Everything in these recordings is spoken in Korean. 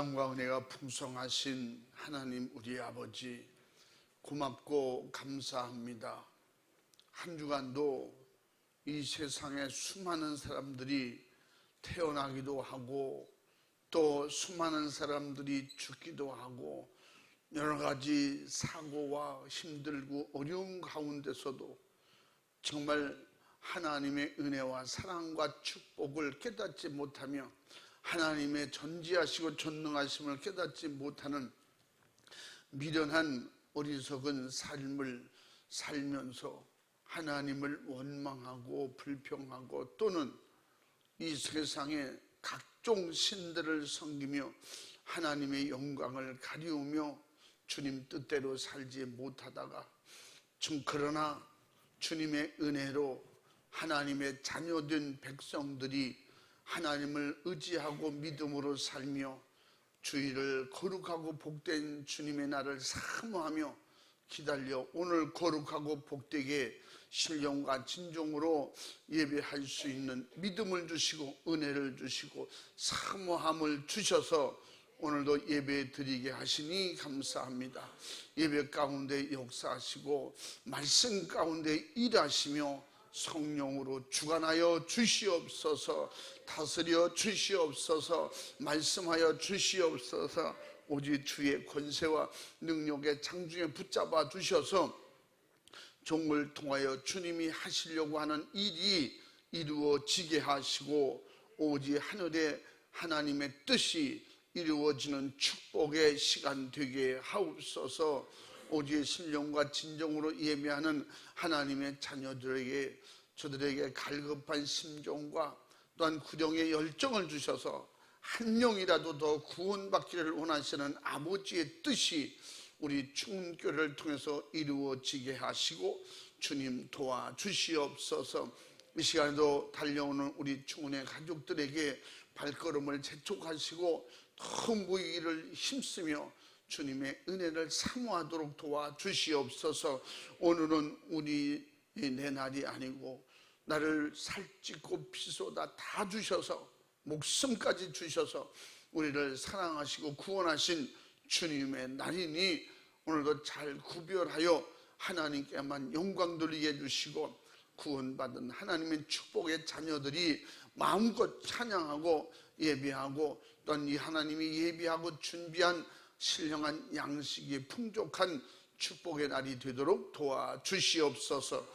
사랑과 은혜가 풍성하신 하나님 우리 아버지, 고맙고 감사합니다. 한 주간도 이 세상에 수많은 사람들이 태어나기도 하고 또 수많은 사람들이 죽기도 하고 여러 가지 사고와 힘들고 어려운 가운데서도 정말 하나님의 은혜와 사랑과 축복을 깨닫지 못하며 하나님의 전지하시고 전능하심을 깨닫지 못하는 미련한 어리석은 삶을 살면서 하나님을 원망하고 불평하고 또는 이 세상에 각종 신들을 섬기며 하나님의 영광을 가리우며 주님 뜻대로 살지 못하다가 그러나 주님의 은혜로 하나님의 자녀된 백성들이 하나님을 의지하고 믿음으로 살며 주일을 거룩하고 복된 주님의 날을 사모하며 기다려 오늘 거룩하고 복되게 신령과 진정으로 예배할 수 있는 믿음을 주시고 은혜를 주시고 사모함을 주셔서 오늘도 예배 드리게 하시니 감사합니다. 예배 가운데 역사하시고 말씀 가운데 일하시며 성령으로 주관하여 주시옵소서. 다스려 주시옵소서. 말씀하여 주시옵소서. 오직 주의 권세와 능력의 장중에 붙잡아 주셔서 종을 통하여 주님이 하시려고 하는 일이 이루어지게 하시고 오직 하늘에 하나님의 뜻이 이루어지는 축복의 시간 되게 하옵소서. 오직 신령과 진정으로 예배하는 하나님의 자녀들에게 저들에게 갈급한 심정과 또한 구령의 열정을 주셔서 한 명이라도 더 구원받기를 원하시는 아버지의 뜻이 우리 충문교회를 통해서 이루어지게 하시고 주님 도와주시옵소서. 이 시간에도 달려오는 우리 충문의 가족들에게 발걸음을 재촉하시고 더 모이기를 힘쓰며 주님의 은혜를 사모하도록 도와주시옵소서. 오늘은 우리 내 날이 아니고 나를 살찌고 피쏟아 다 주셔서 목숨까지 주셔서 우리를 사랑하시고 구원하신 주님의 날이니 오늘도 잘 구별하여 하나님께만 영광 돌리게 해주시고 구원받은 하나님의 축복의 자녀들이 마음껏 찬양하고 예배하고 또한 이 하나님이 예배하고 준비한 신령한 양식이 풍족한 축복의 날이 되도록 도와주시옵소서.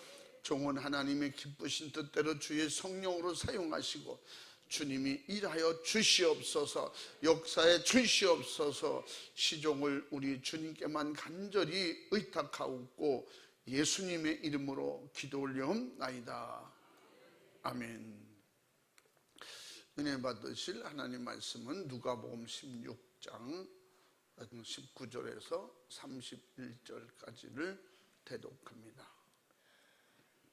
종은 하나님의 기쁘신 뜻대로 주의 성령으로 사용하시고 주님이 일하여 주시옵소서. 역사에 주시옵소서. 시종을 우리 주님께만 간절히 의탁하옵고 예수님의 이름으로 기도 올려옵나이다. 아멘. 은혜 받으실 하나님 말씀은 누가복음 16장 19절에서 31절까지를 대독합니다.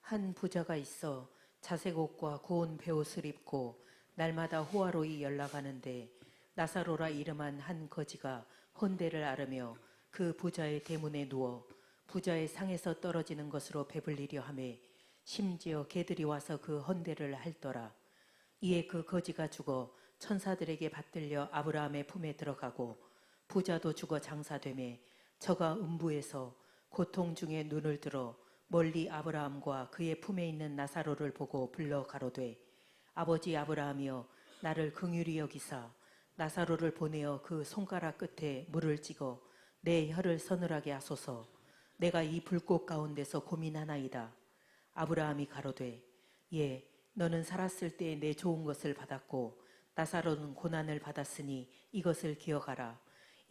한 부자가 있어 자색 옷과 고운 베옷을 입고 날마다 호화로이 연락하는데 나사로라 이름한 한 거지가 헌대를 앓으며 그 부자의 대문에 누워 부자의 상에서 떨어지는 것으로 배불리려 하매 심지어 개들이 와서 그 헌대를 핥더라. 이에 그 거지가 죽어 천사들에게 받들려 아브라함의 품에 들어가고 부자도 죽어 장사되매 저가 음부에서 고통 중에 눈을 들어 멀리 아브라함과 그의 품에 있는 나사로를 보고 불러 가로되 아버지 아브라함이여 나를 긍휼히 여기사 나사로를 보내어 그 손가락 끝에 물을 찍어 내 혀를 서늘하게 하소서. 내가 이 불꽃 가운데서 고민하나이다. 아브라함이 가로되 예 너는 살았을 때 내 좋은 것을 받았고 나사로는 고난을 받았으니 이것을 기억하라.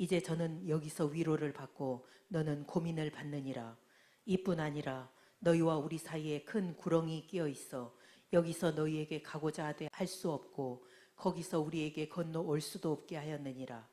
이제 저는 여기서 위로를 받고 너는 고민을 받느니라. 이뿐 아니라 너희와 우리 사이에 큰 구렁이 끼어 있어 여기서 너희에게 가고자 하되 할 수 없고 거기서 우리에게 건너올 수도 없게 하였느니라.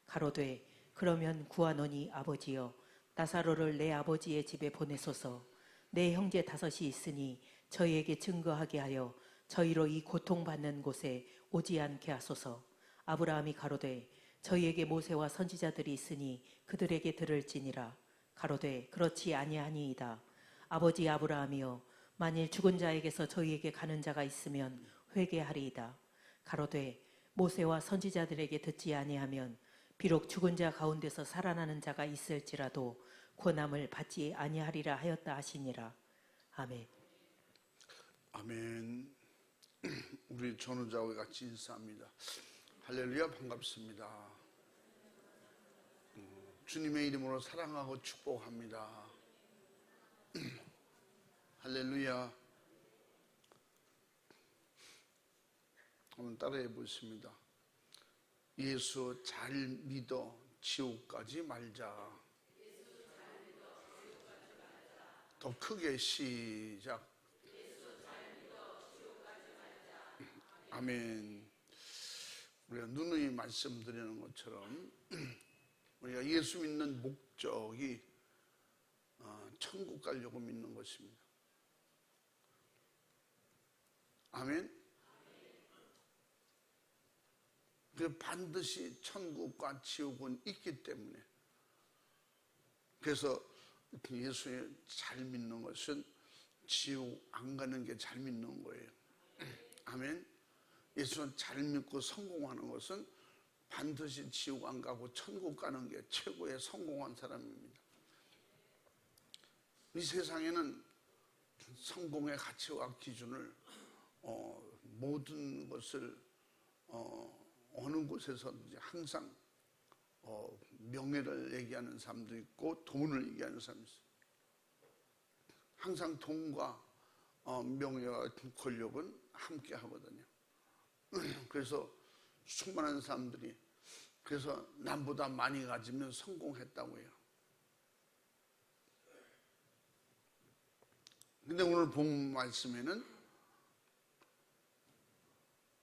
가로되 그러면 구하노니 아버지여 나사로를 내 아버지의 집에 보내소서. 내 형제 5이 있으니 저희에게 증거하게 하여 저희로 이 고통받는 곳에 오지 않게 하소서. 아브라함이 가로되 저희에게 모세와 선지자들이 있으니 그들에게 들을지니라. 가로되 그렇지 아니하니이다. 아버지 아브라함이여 만일 죽은 자에게서 저희에게 가는 자가 있으면 회개하리이다. 가로되 모세와 선지자들에게 듣지 아니하면 비록 죽은 자 가운데서 살아나는 자가 있을지라도 권함을 받지 아니하리라 하였다 하시니라. 아멘. 아멘. 우리 전우자와 같이 인사합니다. 할렐루야, 반갑습니다. 주님의 이름으로 사랑하고 축복합니다. 할렐루야. 한번 따라해 보겠습니다. 예수 잘 믿어 지옥까지 말자. 더 크게 시작. 아멘. 우리가 누누이 말씀드리는 것처럼 우리가 예수 믿는 목적이 천국 가려고 믿는 것입니다. 아멘. 반드시 천국과 지옥은 있기 때문에, 그래서 예수를 잘 믿는 것은 지옥 안 가는 게 잘 믿는 거예요. 아멘. 예수는 잘 믿고 성공하는 것은 반드시 지옥 안 가고 천국 가는 게 최고의 성공한 사람입니다. 이 세상에는 성공의 가치와 기준을 모든 것을 어느 곳에서든지 항상 명예를 얘기하는 사람도 있고 돈을 얘기하는 사람도 있어요. 항상 돈과 명예와 권력은 함께 하거든요. 그래서 수많은 사람들이 그래서 남보다 많이 가지면 성공했다고 해요. 근데 오늘 본 말씀에는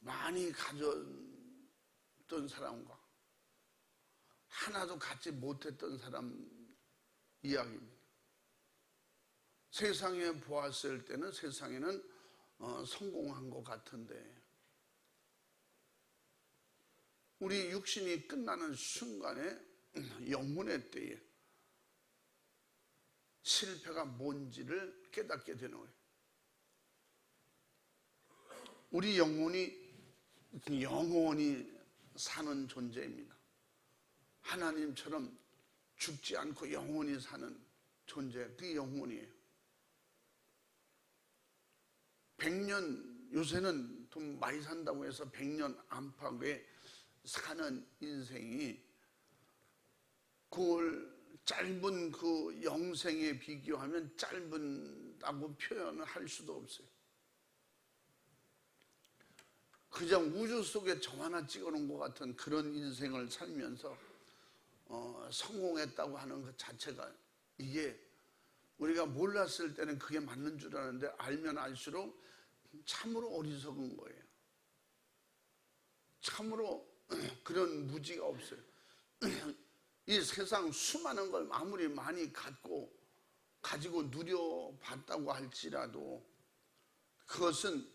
많이 가졌던 사람과 하나도 갖지 못했던 사람 이야기입니다. 세상에 보았을 때는 세상에는 성공한 것 같은데 우리 육신이 끝나는 순간에 영혼의 때에 실패가 뭔지를 깨닫게 되는 거예요. 우리 영혼이 영원히 사는 존재입니다. 하나님처럼 죽지 않고 영원히 사는 존재, 그 영혼이에요. 100년, 요새는 돈 많이 산다고 해서 100년 안팎에 사는 인생이 그걸 짧은 그 영생에 비교하면 짧다고 표현을 할 수도 없어요. 그냥 우주 속에 점 하나 찍어놓은 것 같은 그런 인생을 살면서 성공했다고 하는 것 자체가, 이게 우리가 몰랐을 때는 그게 맞는 줄 아는데 알면 알수록 참으로 어리석은 거예요. 참으로 그런 무지가 없어요. 이 세상 수많은 걸 아무리 많이 가지고 누려봤다고 할지라도 그것은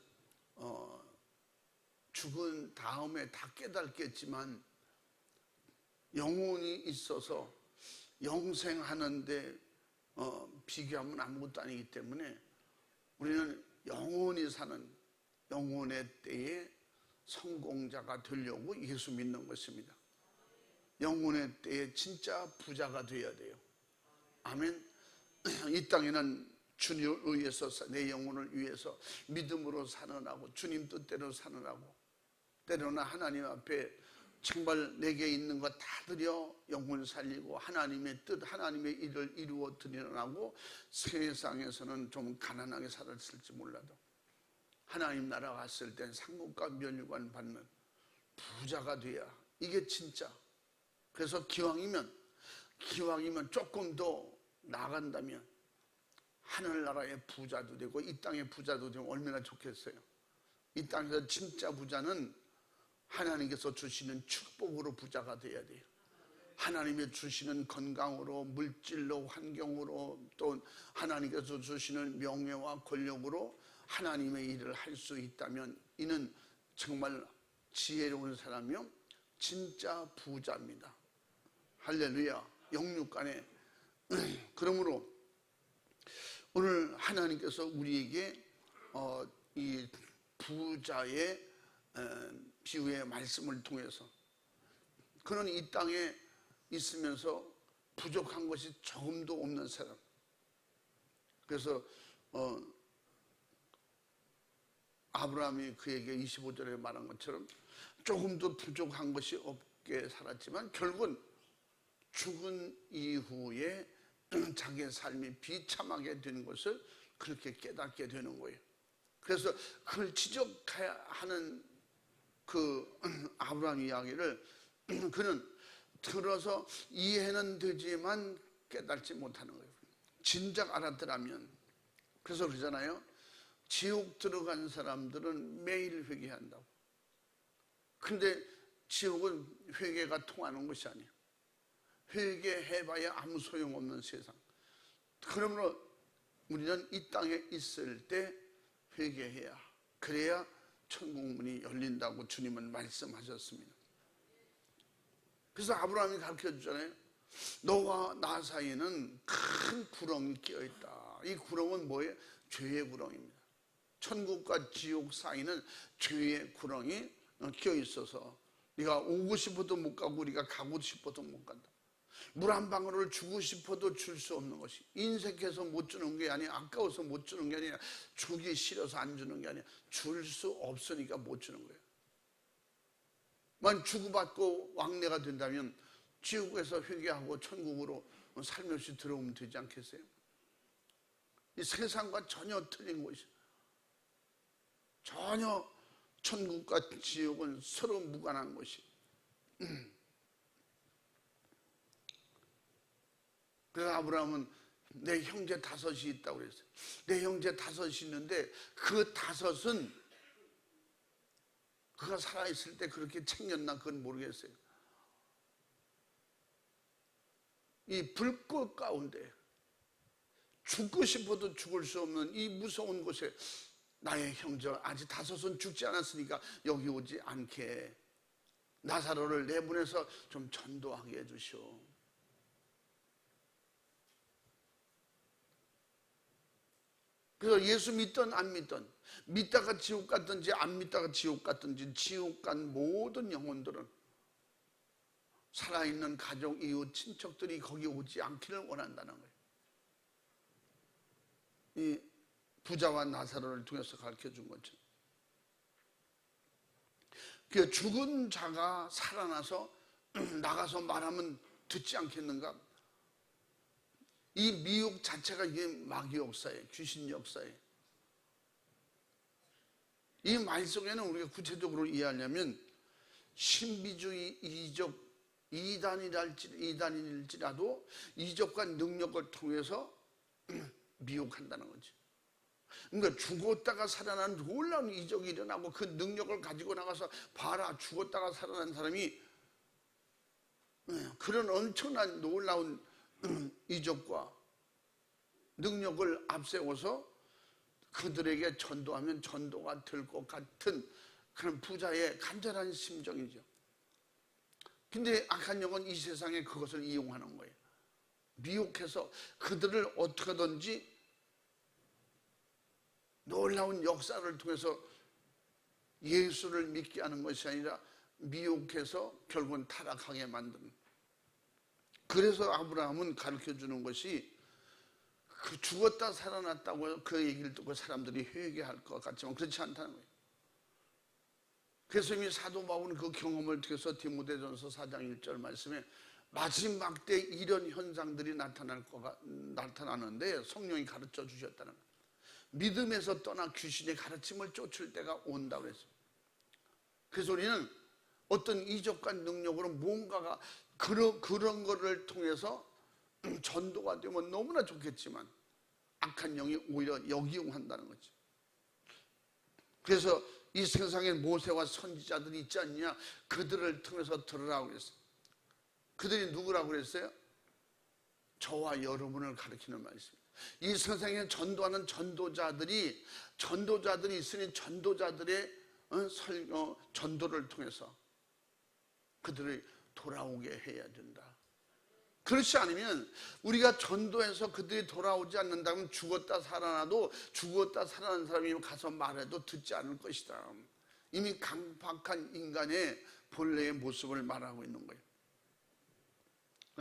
죽은 다음에 다 깨닫겠지만 영혼이 있어서 영생하는데 비교하면 아무것도 아니기 때문에 우리는 영원히 사는 영혼의 때에 성공자가 되려고 예수 믿는 것입니다. 영혼의 때에 진짜 부자가 되어야 돼요. 아멘. 이 땅에는 주님을 위해서, 내 영혼을 위해서 믿음으로 사느라고, 주님 뜻대로 사느라고, 때로는 하나님 앞에 정말 내게 있는 거 다 드려 영혼 살리고 하나님의 뜻, 하나님의 일을 이루어 드리느라고 세상에서는 좀 가난하게 살았을지 몰라도 하나님 나라 갔을 땐 상급과 면류관 받는 부자가 돼야 이게 진짜. 그래서 기왕이면 조금 더 나아간다면 하늘나라의 부자도 되고 이 땅의 부자도 되면 얼마나 좋겠어요. 이 땅에서 진짜 부자는 하나님께서 주시는 축복으로 부자가 돼야 돼요. 하나님이 주시는 건강으로, 물질로, 환경으로, 또 하나님께서 주시는 명예와 권력으로 하나님의 일을 할 수 있다면 이는 정말 지혜로운 사람이요 진짜 부자입니다. 할렐루야. 영육간에. 그러므로 오늘 하나님께서 우리에게 이 부자의 비유의 말씀을 통해서 그는 이 땅에 있으면서 부족한 것이 조금도 없는 사람. 그래서 아브라함이 그에게 25절에 말한 것처럼 조금도 부족한 것이 없게 살았지만 결국은 죽은 이후에 자기의 삶이 비참하게 되는 것을 그렇게 깨닫게 되는 거예요. 그래서 그걸 지적하는 그 아브라함 이야기를 그는 들어서 이해는 되지만 깨닫지 못하는 거예요. 진작 알았더라면. 그래서 그러잖아요. 지옥 들어간 사람들은 매일 회개한다고. 근데 지옥은 회개가 통하는 것이 아니에요. 회개해봐야 아무 소용없는 세상. 그러므로 우리는 이 땅에 있을 때 회개해야, 그래야 천국 문이 열린다고 주님은 말씀하셨습니다. 그래서 아브라함이 가르쳐 주잖아요. 너와 나 사이에는 큰 구렁이 끼어 있다. 이 구렁은 뭐예요? 죄의 구렁입니다. 천국과 지옥 사이는 죄의 구렁이 끼어 있어서 네가 오고 싶어도 못 가고 우리가 가고 싶어도 못 간다. 물 한 방울을 주고 싶어도 줄 수 없는 것이, 인색해서 못 주는 게 아니야, 아까워서 못 주는 게 아니라 주기 싫어서 안 주는 게 아니야, 줄 수 없으니까 못 주는 거예요. 만 주고받고 왕래가 된다면 지옥에서 회개하고 천국으로 살며시 들어오면 되지 않겠어요? 이 세상과 전혀 틀린 것이, 전혀 천국과 지옥은 서로 무관한 것이. 그래서 아브라함은 내 형제 5이 있다고 그랬어요. 내 형제 5이 있는데 그 5은 그가 살아있을 때 그렇게 챙겼나 그건 모르겠어요. 이 불꽃 가운데 죽고 싶어도 죽을 수 없는 이 무서운 곳에 나의 형제 아직 5은 죽지 않았으니까 여기 오지 않게 나사로를 내보내서 좀 전도하게 해주시오. 그래서 예수 믿든 안 믿든, 믿다가 지옥 갔든지 안 믿다가 지옥 갔든지, 지옥 간 모든 영혼들은 살아있는 가족, 이웃, 친척들이 거기 오지 않기를 원한다는 거예요. 이 부자와 나사로를 통해서 가르쳐준 것처럼. 그 죽은 자가 살아나서 나가서 말하면 듣지 않겠는가? 이 미혹 자체가 이게 마귀 역사예요. 귀신 역사예요. 이 말 속에는 우리가 구체적으로 이해하려면 신비주의 이적 이단일지라도 이적과 능력을 통해서 미혹한다는 거지. 그러니까 죽었다가 살아난 놀라운 이적이 일어나고 그 능력을 가지고 나가서 봐라, 죽었다가 살아난 사람이 그런 엄청난 놀라운 이적과 능력을 앞세워서 그들에게 전도하면 전도가 될 것 같은 그런 부자의 간절한 심정이죠. 근데 악한 영은 이 세상에 그것을 이용하는 거예요. 미혹해서 그들을 어떻게든지 놀라운 역사를 통해서 예수를 믿게 하는 것이 아니라 미혹해서 결국은 타락하게 만드는. 그래서 아브라함은 가르쳐주는 것이 그 죽었다 살아났다고 그 얘기를 듣고 사람들이 회개할 것 같지만 그렇지 않다는 거예요. 그래서 이미 사도 바울은 그 경험을 통해서 디모데전서 4장 1절 말씀에 마지막 때 이런 현상들이 나타나는데 성령이 가르쳐 주셨다는 거예요. 믿음에서 떠나 귀신의 가르침을 쫓을 때가 온다고 했어요. 그래서 우리는 어떤 이적과 능력으로 뭔가가 그런 거를 통해서 전도가 되면 너무나 좋겠지만 악한 영이 오히려 역이용한다는 거지. 그래서 이 세상에 모세와 선지자들이 있지 않냐, 그들을 통해서 들으라고 그랬어요. 그들이 누구라고 그랬어요? 저와 여러분을 가리키는 말씀입니다. 이 세상에 전도하는 전도자들이 있으니 전도자들의 전도를 통해서 그들을 돌아오게 해야 된다. 그렇지 않으면 우리가 전도해서 그들이 돌아오지 않는다면 죽었다 살아나도 죽었다 살아난 사람이 가서 말해도 듣지 않을 것이다. 이미 강박한 인간의 본래의 모습을 말하고 있는 거예요.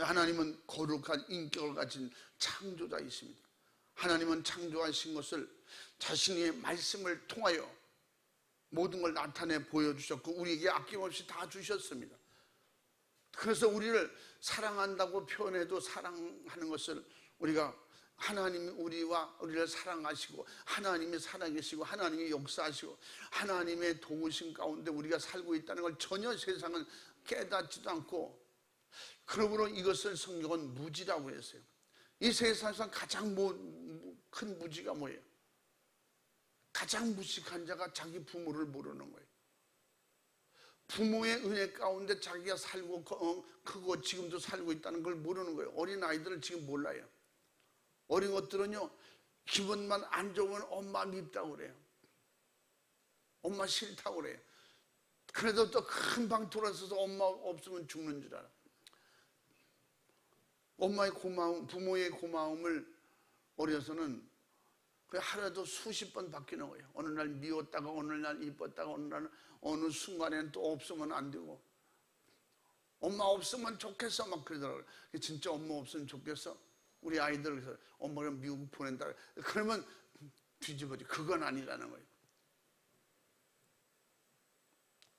하나님은 거룩한 인격을 가진 창조자이십니다. 하나님은 창조하신 것을 자신의 말씀을 통하여 모든 걸 나타내 보여주셨고 우리에게 아낌없이 다 주셨습니다. 그래서 우리를 사랑한다고 표현해도 사랑하는 것을 우리가 하나님이 우리를 사랑하시고 하나님이 살아계시고 하나님이 역사하시고 하나님의 도우심 가운데 우리가 살고 있다는 걸 전혀 세상은 깨닫지도 않고, 그러므로 이것을 성경은 무지라고 했어요. 이 세상에서 가장 큰 무지가 뭐예요? 가장 무식한 자가 자기 부모를 모르는 거예요. 부모의 은혜 가운데 자기가 살고 크고 지금도 살고 있다는 걸 모르는 거예요. 어린아이들은 지금 몰라요. 어린 것들은요, 기분만 안 좋으면 엄마 밉다고 그래요. 엄마 싫다고 그래요. 그래도 또 큰 방 돌아서서 엄마 없으면 죽는 줄 알아. 엄마의 고마움, 부모의 고마움을 어려서는 하루에도 수십 번 바뀌는 거예요. 어느 날 미웠다가 어느 날 이뻤다가 어느 날 어느 순간에는 또 없으면 안 되고, 엄마 없으면 좋겠어 막 그러더라고요. 진짜 엄마 없으면 좋겠어? 우리 아이들 엄마를 미국 보낸다 그러면 뒤집어지. 그건 아니라는 거예요.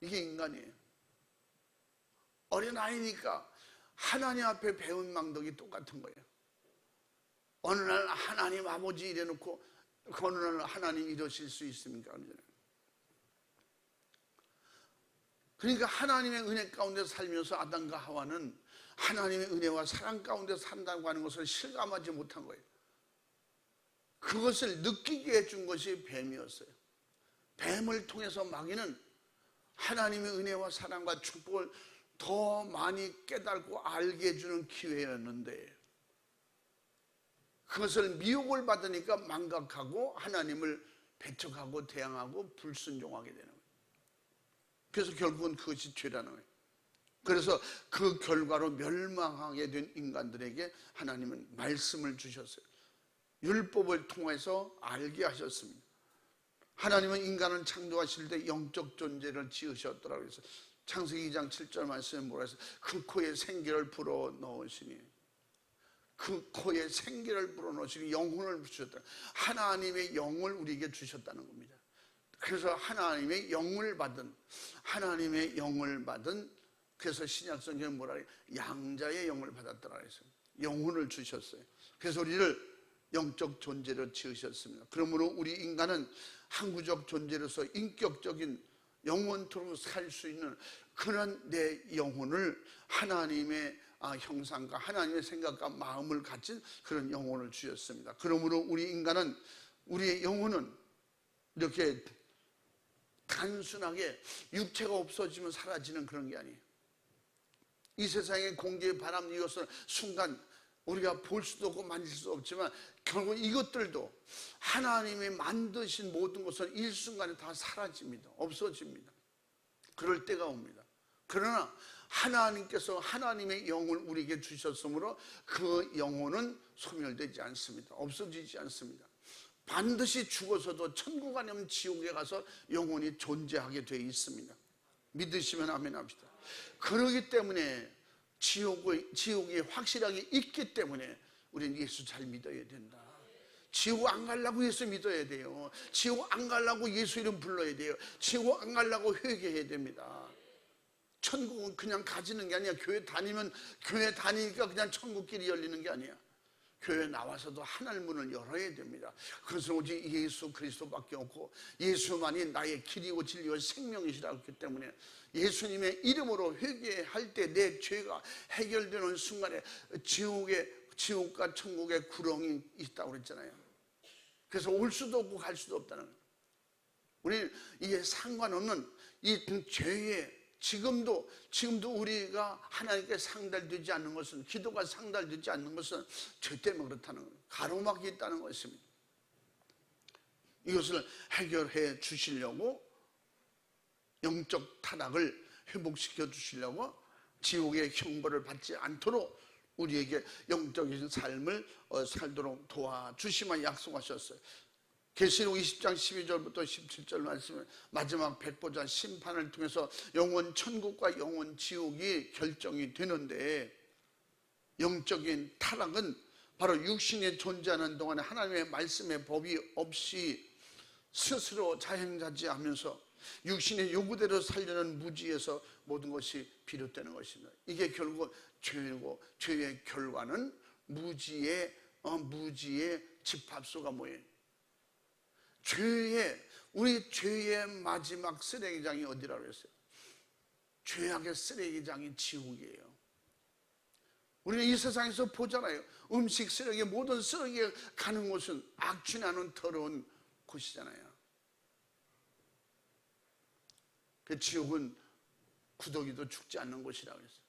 이게 인간이에요. 어린아이니까 하나님 앞에 배운 망덕이 똑같은 거예요. 어느 날 하나님 아버지 이래놓고 어느 날 하나님 이러실 수 있습니까? 그러니까 하나님의 은혜 가운데 살면서 아담과 하와는 하나님의 은혜와 사랑 가운데 산다고 하는 것을 실감하지 못한 거예요. 그것을 느끼게 해준 것이 뱀이었어요. 뱀을 통해서 마귀는 하나님의 은혜와 사랑과 축복을 더 많이 깨닫고 알게 해주는 기회였는데, 그것을 미혹을 받으니까 망각하고 하나님을 배척하고 대항하고 불순종하게 되는 거예요. 그래서 결국은 그것이 죄라는 거예요. 그래서 그 결과로 멸망하게 된 인간들에게 하나님은 말씀을 주셨어요. 율법을 통해서 알게 하셨습니다. 하나님은 인간을 창조하실 때 영적 존재를 지으셨더라고요. 그래서 창세기 2장 7절 말씀에 뭐라 해서 그 코에 생기를 불어넣으시니, 그 코에 생기를 불어넣으시니 영혼을 주셨다. 하나님의 영을 우리에게 주셨다는 겁니다. 그래서 하나님의 영을 받은 그래서 신약성경은 뭐라 해요? 양자의 영을 받았더라 그랬어요. 영혼을 주셨어요. 그래서 우리를 영적 존재로 지으셨습니다. 그러므로 우리 인간은 항구적 존재로서 인격적인 영원토록 살 수 있는 그런 내 영혼을 하나님의 형상과 하나님의 생각과 마음을 가진 그런 영혼을 주셨습니다. 그러므로 우리 인간은, 우리의 영혼은 이렇게 단순하게 육체가 없어지면 사라지는 그런 게 아니에요. 이 세상의 공기의 바람, 이것은 순간 우리가 볼 수도 없고 만질 수도 없지만 결국 이것들도 하나님이 만드신 모든 것은 일순간에 다 사라집니다. 없어집니다. 그럴 때가 옵니다. 그러나 하나님께서 하나님의 영을 우리에게 주셨으므로 그 영혼은 소멸되지 않습니다. 없어지지 않습니다. 반드시 죽어서도 천국 아니면 지옥에 가서 영혼이 존재하게 되어 있습니다. 믿으시면 아멘 합시다. 그러기 때문에 지옥이 확실하게 있기 때문에 우리는 예수 잘 믿어야 된다. 지옥 안 가려고 예수 믿어야 돼요. 지옥 안 가려고 예수 이름 불러야 돼요. 지옥 안 가려고 회개해야 됩니다. 천국은 그냥 가지는 게 아니야. 교회 다니니까 그냥 천국길이 열리는 게 아니야. 교회 나와서도 하늘 문을 열어야 됩니다. 그것은 오직 예수 그리스도밖에 없고 예수만이 나의 길이고 진리와 생명이시라고 했기 때문에 예수님의 이름으로 회개할 때 내 죄가 해결되는 순간에 지옥과 천국의 구렁이 있다고 그랬잖아요. 그래서 올 수도 없고 갈 수도 없다는 거예요. 우리는 이게 상관없는 이 죄에 지금도 우리가 하나님께 상달되지 않는 것은, 기도가 상달되지 않는 것은 죄 때문에 그렇다는 거예요. 가로막이 있다는 것입니다. 이것을 해결해 주시려고, 영적 타락을 회복시켜 주시려고 지옥의 형벌을 받지 않도록 우리에게 영적인 삶을 살도록 도와주시만 약속하셨어요. 계시록 20장 12절부터 17절 말씀에 마지막 백보자 심판을 통해서 영원 천국과 영원 지옥이 결정이 되는데, 영적인 타락은 바로 육신이 존재하는 동안에 하나님의 말씀의 법이 없이 스스로 자행자지하면서 육신의 요구대로 살려는 무지에서 모든 것이 비롯되는 것입니다. 이게 결국 죄이고, 죄의 결과는 무지의 집합소가 뭐예요? 우리 죄의 마지막 쓰레기장이 어디라고 했어요? 죄악의 쓰레기장이 지옥이에요. 우리는 이 세상에서 보잖아요. 음식 쓰레기, 모든 쓰레기가 가는 곳은 악취나는 더러운 곳이잖아요. 그 지옥은 구더기도 죽지 않는 곳이라고 했어요.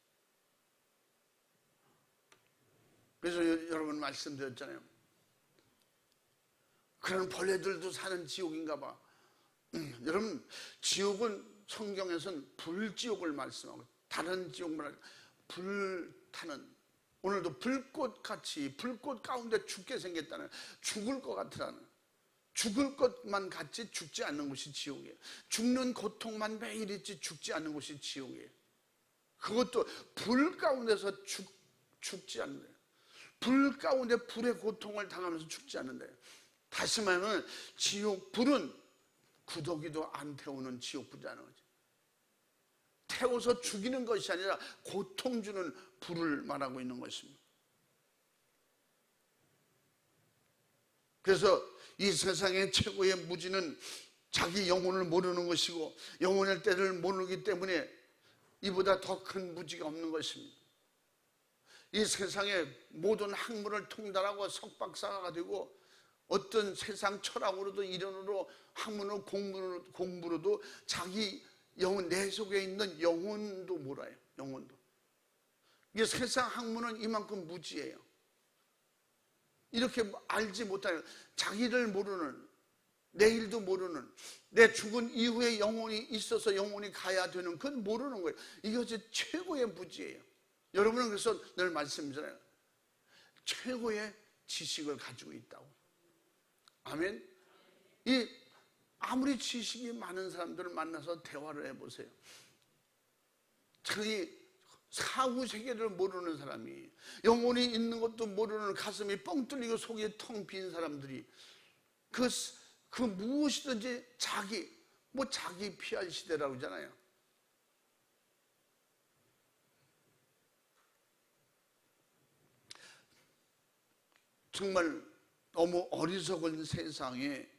그래서 여러분 말씀드렸잖아요. 그런 벌레들도 사는 지옥인가 봐. 여러분, 지옥은 성경에서는 불지옥을 말씀하고, 다른 지옥만 불타는, 오늘도 불꽃같이 불꽃 가운데 죽게 생겼다는, 죽을 것 같으라는, 죽을 것만 같이 죽지 않는 곳이 지옥이에요. 죽는 고통만 매일 있지 죽지 않는 곳이 지옥이에요. 그것도 불 가운데서 죽지 않는 거예요. 불 가운데 불의 고통을 당하면서 죽지 않는다. 다시 말하면 지옥 불은 구더기도 안 태우는 지옥 불이라는 거죠. 태워서 죽이는 것이 아니라 고통 주는 불을 말하고 있는 것입니다. 그래서 이 세상의 최고의 무지는 자기 영혼을 모르는 것이고, 영혼의 때를 모르기 때문에 이보다 더 큰 무지가 없는 것입니다. 이 세상의 모든 학문을 통달하고 석박사가 되고, 어떤 세상 철학으로도 이론으로 학문으로 공부로도 자기 영혼, 내 속에 있는 영혼도 몰라요. 영혼도. 이게 세상 학문은 이만큼 무지예요. 이렇게 알지 못하는, 자기를 모르는, 내일도 모르는, 내 죽은 이후에 영혼이 있어서 영혼이 가야 되는, 그건 모르는 거예요. 이것이 최고의 무지예요. 여러분은 그래서 늘 말씀드려요. 최고의 지식을 가지고 있다고. 아멘. 아무리 지식이 많은 사람들을 만나서 대화를 해보세요. 자기 사후 세계를 모르는 사람이, 영혼이 있는 것도 모르는, 가슴이 뻥 뚫리고 속이 텅 빈 사람들이 그 무엇이든지 자기 PR 시대라고 하잖아요. 정말 너무 어리석은 세상에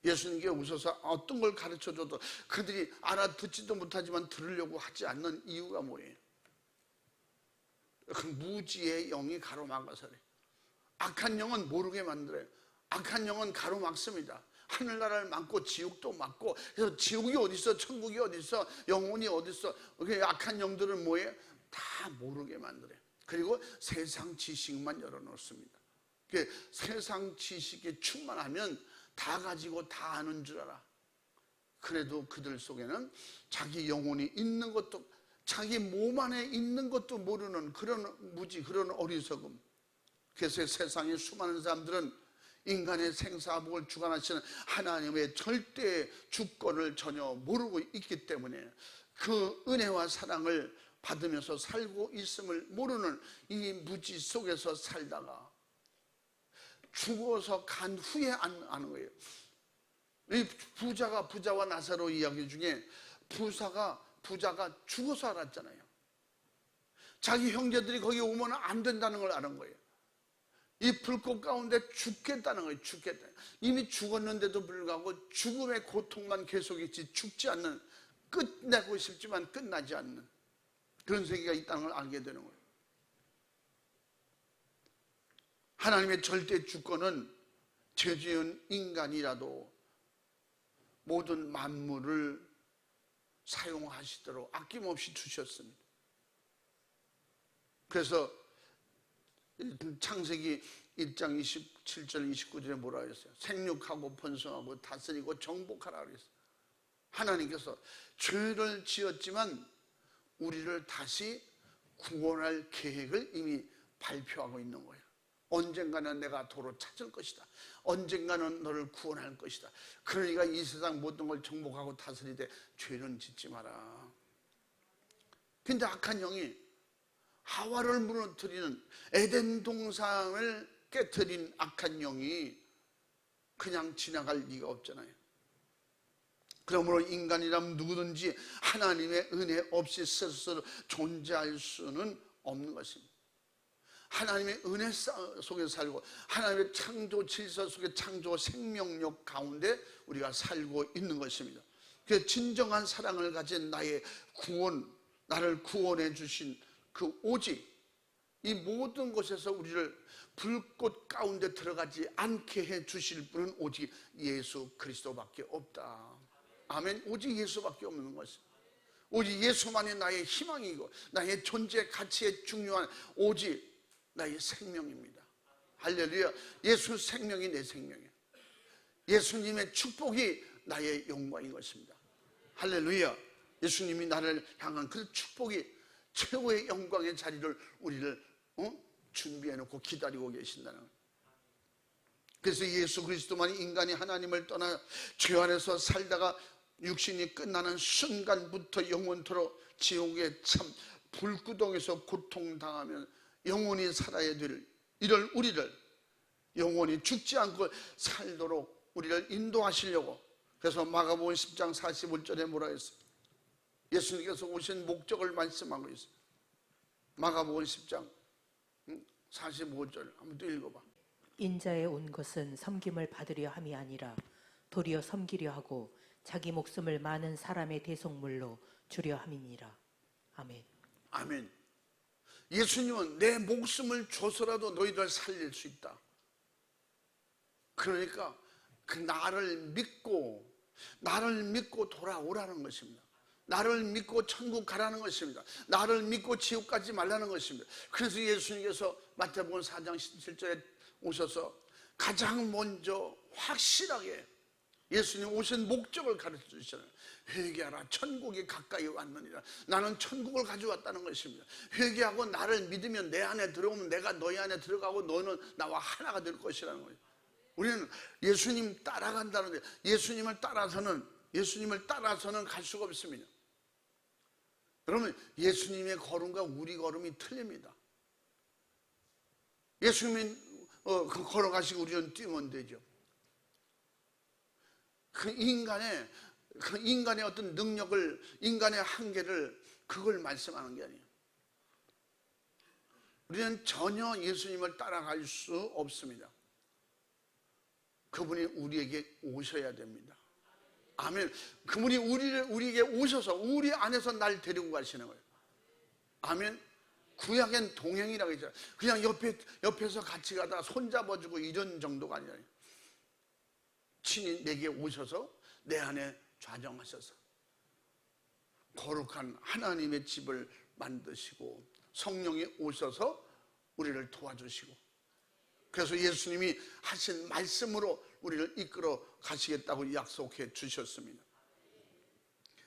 예수님께 오셔서 어떤 걸 가르쳐줘도 그들이 알아듣지도 못하지만 들으려고 하지 않는 이유가 뭐예요? 그 무지의 영이 가로막아서 그래요. 악한 영은 모르게 만들어요. 악한 영은 가로막습니다. 하늘나라를 막고 지옥도 막고, 그래서 지옥이 어디 있어, 천국이 어디 있어, 영혼이 어디 있어, 악한 영들은 뭐예요? 다 모르게 만들어요. 그리고 세상 지식만 열어놓습니다. 세상 지식이 충만하면 다 가지고 다 아는 줄 알아. 그래도 그들 속에는 자기 영혼이 있는 것도, 자기 몸 안에 있는 것도 모르는 그런 무지, 그런 어리석음. 그래서 세상의 수많은 사람들은 인간의 생사복을 주관하시는 하나님의 절대 주권을 전혀 모르고 있기 때문에 그 은혜와 사랑을 받으면서 살고 있음을 모르는 이 무지 속에서 살다가 죽어서 간 후에 아는 거예요. 이 부자와 나사로 이야기 중에 부자가 죽어서 알았잖아요. 자기 형제들이 거기 오면 안 된다는 걸 아는 거예요. 이 불꽃 가운데 죽겠다는 거예요. 죽겠다. 이미 죽었는데도 불구하고 죽음의 고통만 계속 있지 죽지 않는, 끝내고 싶지만 끝나지 않는 그런 세계가 있다는 걸 알게 되는 거예요. 하나님의 절대 주권은 죄 지은 인간이라도 모든 만물을 사용하시도록 아낌없이 주셨습니다. 그래서 창세기 1장 27절 29절에 뭐라 그랬어요? 생육하고 번성하고 다스리고 정복하라 그랬어요. 하나님께서 죄를 지었지만 우리를 다시 구원할 계획을 이미 발표하고 있는 거예요. 언젠가는 내가 도로 찾을 것이다. 언젠가는 너를 구원할 것이다. 그러니까 이 세상 모든 걸 정복하고 다스리되 죄는 짓지 마라. 근데 악한 영이 하와를 무너뜨리는 에덴 동산을 깨뜨린 악한 영이 그냥 지나갈 리가 없잖아요. 그러므로 인간이라면 누구든지 하나님의 은혜 없이 스스로 존재할 수는 없는 것입니다. 하나님의 은혜 속에 살고 하나님의 창조 질서 속에 창조 생명력 가운데 우리가 살고 있는 것입니다. 그 진정한 사랑을 가진 나의 구원, 나를 구원해 주신 그 오직 이 모든 것에서 우리를 불꽃 가운데 들어가지 않게 해 주실 분은 오직 예수 그리스도밖에 없다. 아멘. 오직 예수밖에 없는 것입니다. 오직 예수만이 나의 희망이고 나의 존재 가치에 중요한 오직 나의 생명입니다. 할렐루야. 예수 생명이 내 생명이에요. 예수님의 축복이 나의 영광인 것입니다. 할렐루야. 예수님이 나를 향한 그 축복이 최고의 영광의 자리를 우리를 준비해 놓고 기다리고 계신다는 거예요. 그래서 예수 그리스도만이 인간이 하나님을 떠나 죄 안에서 살다가 육신이 끝나는 순간부터 영원토록 지옥의 참 불구덩에서 고통당하면 영원히 살아야 될 이럴 우리를 영원히 죽지 않고 살도록 우리를 인도하시려고, 그래서 마가복음 10장 45절에 뭐라 했어요? 예수님께서 오신 목적을 말씀하고 있어요. 마가복음 10장 45절 한번 또 읽어봐. 인자에 온 것은 섬김을 받으려 함이 아니라 도리어 섬기려 하고 자기 목숨을 많은 사람의 대속물로 주려 함이니라. 아멘. 아멘. 예수님은 내 목숨을 줘서라도 너희들 살릴 수 있다. 그러니까 그 나를 믿고 돌아오라는 것입니다. 나를 믿고 천국 가라는 것입니다. 나를 믿고 지옥 가지 말라는 것입니다. 그래서 예수님께서 마태복음 4장 17절에 오셔서 가장 먼저 확실하게 예수님 오신 목적을 가르쳐 주시잖아요. 회개하라, 천국이 가까이 왔느니라. 나는 천국을 가져왔다는 것입니다. 회개하고 나를 믿으면 내 안에 들어오면 내가 너희 안에 들어가고 너는 나와 하나가 될 것이라는 거예요. 우리는 예수님 따라간다는데 예수님을 따라서는 갈 수가 없습니다. 여러분, 예수님의 걸음과 우리 걸음이 틀립니다. 예수님이 걸어가시고 우리는 뛰면 되죠. 그 인간의 어떤 능력을, 인간의 한계를 그걸 말씀하는 게 아니에요. 우리는 전혀 예수님을 따라갈 수 없습니다. 그분이 우리에게 오셔야 됩니다. 아멘. 그분이 우리에게 오셔서 우리 안에서 날 데리고 가시는 거예요. 아멘. 구약엔 동행이라고 했잖아요. 그냥 옆에서 같이 가다가 손잡아주고 이런 정도가 아니라 친히 내게 오셔서 내 안에 좌정하셔서 거룩한 하나님의 집을 만드시고 성령이 오셔서 우리를 도와주시고, 그래서 예수님이 하신 말씀으로 우리를 이끌어 가시겠다고 약속해 주셨습니다.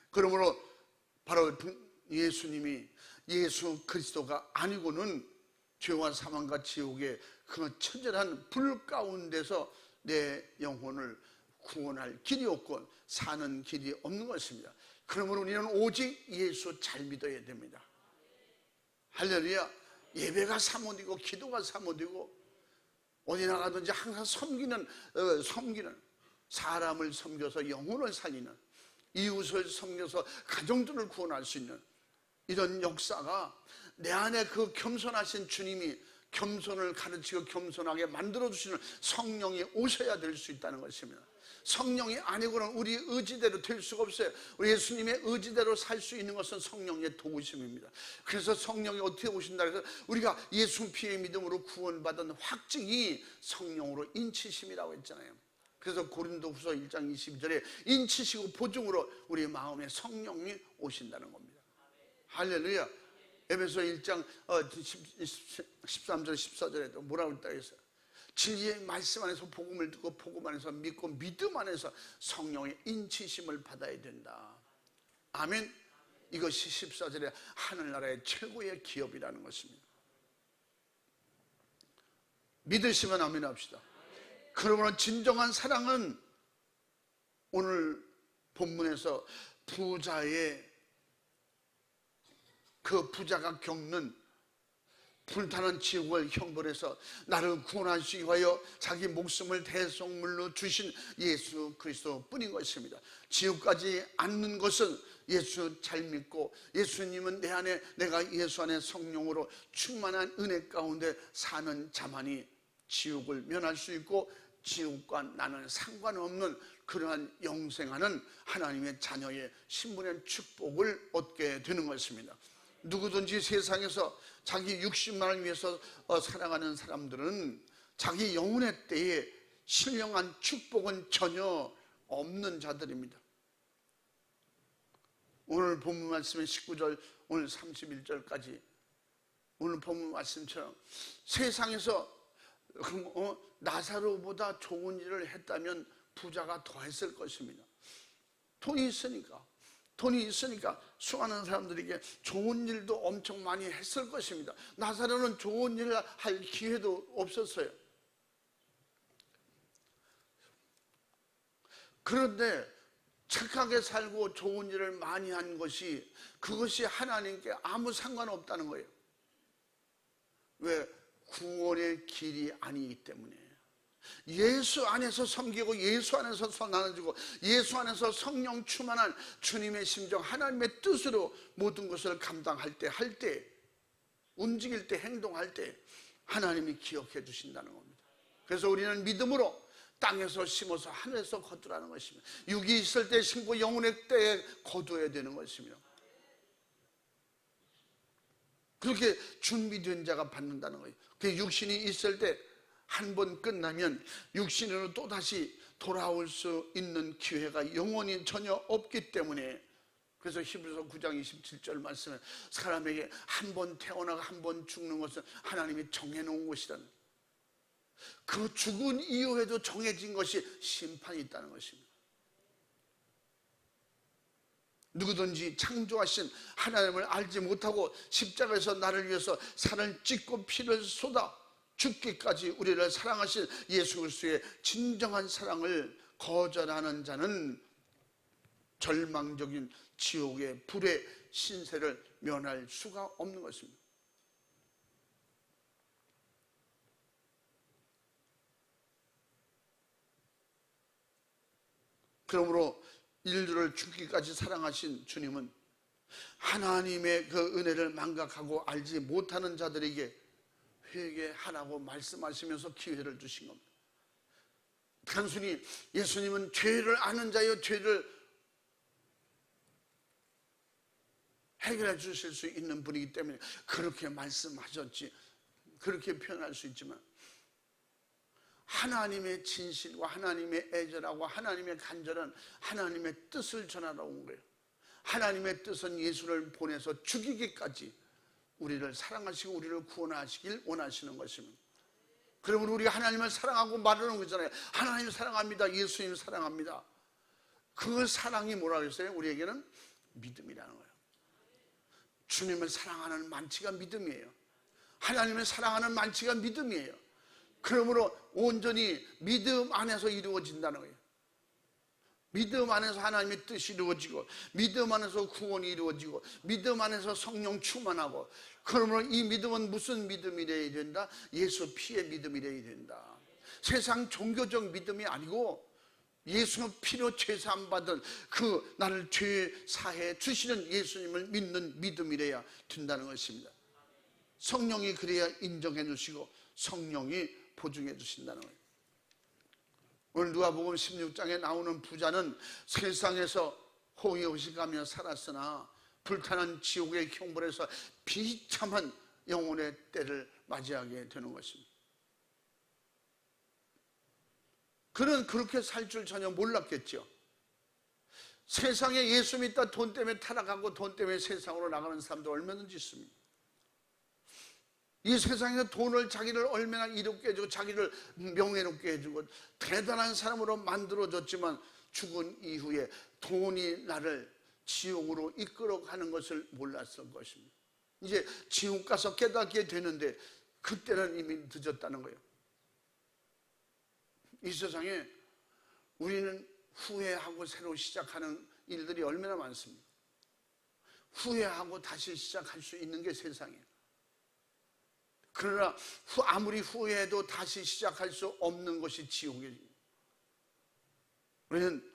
그러므로 바로 예수님이 예수 그리스도가 아니고는 죄와 사망과 지옥의 그 처절한 불 가운데서 내 영혼을 구원할 길이 없고 사는 길이 없는 것입니다. 그러므로 우리는 오직 예수 잘 믿어야 됩니다. 할렐루야. 예배가 사모되고 기도가 사모되고 어디 나가든지 항상 섬기는 사람을 섬겨서 영혼을 살리는, 이웃을 섬겨서 가정들을 구원할 수 있는 이런 역사가 내 안에 그 겸손하신 주님이 겸손을 가르치고 겸손하게 만들어주시는 성령이 오셔야 될 수 있다는 것입니다. 성령이 아니고는 우리 의지대로 될 수가 없어요. 우리 예수님의 의지대로 살 수 있는 것은 성령의 도우심입니다. 그래서 성령이 어떻게 오신다 해서 우리가 예수 피의 믿음으로 구원받은 확증이 성령으로 인치심이라고 했잖아요. 그래서 고린도후서 1장 22절에 인치시고 보증으로 우리 마음에 성령이 오신다는 겁니다. 할렐루야. 에베소 1장 13절 14절에도 뭐라고 했다 했어요? 진리의 말씀 안에서 복음을 듣고 복음 안에서 믿고 믿음 안에서 성령의 인치심을 받아야 된다. 아멘. 이것이 14절에 하늘나라의 최고의 기업이라는 것입니다. 믿으시면 아멘 합시다. 그러므로 진정한 사랑은 오늘 본문에서 부자의 그 부자가 겪는 불타는 지옥을 형벌해서 나를 구원하시기 위하여 자기 목숨을 대속물로 주신 예수 그리스도 뿐인 것입니다. 지옥까지 않는 것은 예수 잘 믿고 예수님은 내 안에, 내가 예수 안에 성령으로 충만한 은혜 가운데 사는 자만이 지옥을 면할 수 있고 지옥과 나는 상관없는 그러한 영생하는 하나님의 자녀의 신분의 축복을 얻게 되는 것입니다. 누구든지 세상에서 자기 육신만을 위해서 살아가는 사람들은 자기 영혼의 때에 신령한 축복은 전혀 없는 자들입니다. 오늘 본문 말씀의 19절 오늘 31절까지 오늘 본문 말씀처럼 세상에서 나사로보다 좋은 일을 했다면 부자가 더 했을 것입니다. 돈이 있으니까 수많은 사람들에게 좋은 일도 엄청 많이 했을 것입니다. 나사로는 좋은 일을 할 기회도 없었어요. 그런데 착하게 살고 좋은 일을 많이 한 것이, 그것이 하나님께 아무 상관없다는 거예요. 왜? 구원의 길이 아니기 때문에. 예수 안에서 섬기고 예수 안에서 나눠주고 예수 안에서 성령 충만한 주님의 심정, 하나님의 뜻으로 모든 것을 감당할 때, 움직일 때, 행동할 때 하나님이 기억해 주신다는 겁니다. 그래서 우리는 믿음으로 땅에서 심어서 하늘에서 거두라는 것입니다. 육이 있을 때 심고 영혼의 때에 거두어야 되는 것입니다. 그렇게 준비된 자가 받는다는 거예요. 그 육신이 있을 때 한 번 끝나면 육신으로 또다시 돌아올 수 있는 기회가 영원히 전혀 없기 때문에, 그래서 히브리서 9장 27절 말씀에 사람에게 한 번 태어나고 한 번 죽는 것은 하나님이 정해놓은 것이라는, 그 죽은 이후에도 정해진 것이 심판이 있다는 것입니다. 누구든지 창조하신 하나님을 알지 못하고 십자가에서 나를 위해서 살을 찢고 피를 쏟아 죽기까지 우리를 사랑하신 예수 그리스도의 진정한 사랑을 거절하는 자는 절망적인 지옥의 불의 신세를 면할 수가 없는 것입니다. 그러므로 인류를 죽기까지 사랑하신 주님은 하나님의 그 은혜를 망각하고 알지 못하는 자들에게 회개하라고 말씀하시면서 기회를 주신 겁니다. 단순히 예수님은 죄를 아는 자여 죄를 해결해 주실 수 있는 분이기 때문에 그렇게 말씀하셨지, 그렇게 표현할 수 있지만 하나님의 진실과 하나님의 애절하고 하나님의 간절한 하나님의 뜻을 전하러 온 거예요. 하나님의 뜻은 예수를 보내서 죽이기까지 우리를 사랑하시고 우리를 구원하시길 원하시는 것입니다. 그러므로 우리가 하나님을 사랑하고 말하는 거잖아요. 하나님 사랑합니다. 예수님 사랑합니다. 그 사랑이 뭐라고 했어요? 우리에게는 믿음이라는 거예요. 주님을 사랑하는 만치가 믿음이에요. 하나님을 사랑하는 만치가 믿음이에요. 그러므로 온전히 믿음 안에서 이루어진다는 거예요. 믿음 안에서 하나님의 뜻이 이루어지고 믿음 안에서 구원이 이루어지고 믿음 안에서 성령 충만하고, 그러므로 이 믿음은 무슨 믿음이 되어야 된다? 예수 피의 믿음이 되어야 된다. 세상 종교적 믿음이 아니고 예수 피로 죄사함 받은 그 나를 죄 사해 주시는 예수님을 믿는 믿음이래야 된다는 것입니다. 성령이 그래야 인정해 주시고 성령이 보증해 주신다는 거예요. 오늘 누가복음 16장에 나오는 부자는 세상에서 호의호식하며 살았으나 불타는 지옥의 형벌에서 비참한 영혼의 때를 맞이하게 되는 것입니다. 그는 그렇게 살 줄 전혀 몰랐겠죠. 세상에 예수 믿다 돈 때문에 타락하고 돈 때문에 세상으로 나가는 사람도 얼마든지 있습니다. 이 세상에서 돈을 자기를 얼마나 이롭게 해주고 자기를 명예롭게 해주고 대단한 사람으로 만들어줬지만 죽은 이후에 돈이 나를 지옥으로 이끌어가는 것을 몰랐을 것입니다. 이제 지옥 가서 깨닫게 되는데 그때는 이미 늦었다는 거예요. 이 세상에 우리는 후회하고 새로 시작하는 일들이 얼마나 많습니다. 후회하고 다시 시작할 수 있는 게 세상이에요. 그러나 아무리 후회해도 다시 시작할 수 없는 것이 지옥이에요. 우리는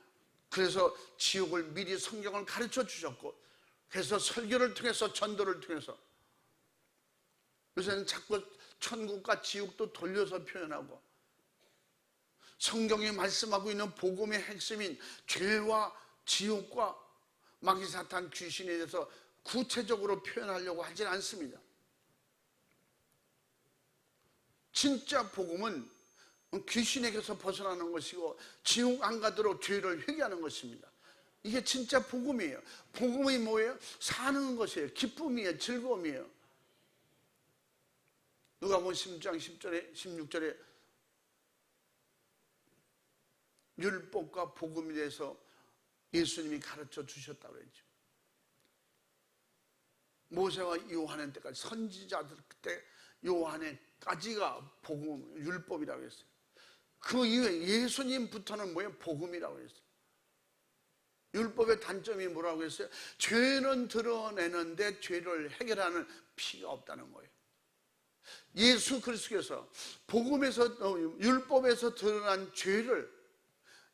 그래서 지옥을 미리 성경을 가르쳐 주셨고, 그래서 설교를 통해서, 전도를 통해서, 요새는 자꾸 천국과 지옥도 돌려서 표현하고, 성경이 말씀하고 있는 복음의 핵심인 죄와 지옥과 마귀 사탄 귀신에 대해서 구체적으로 표현하려고 하진 않습니다. 진짜 복음은 귀신에게서 벗어나는 것이고 지옥 안 가도록 죄를 회개하는 것입니다. 이게 진짜 복음이에요. 복음이 뭐예요? 사는 것이에요. 기쁨이에요. 즐거움이에요. 누가복음 10장 10절에 16절에 율법과 복음에 대해서 예수님이 가르쳐 주셨다고 했죠. 모세와 요한의 때까지, 선지자들 때 요한의까지가 복음, 율법이라고 했어요. 그 이후에 예수님부터는 뭐예요? 복음이라고 했어요. 율법의 단점이 뭐라고 했어요? 죄는 드러내는데 죄를 해결하는 피가 없다는 거예요. 예수 그리스도께서 복음에서, 율법에서 드러난 죄를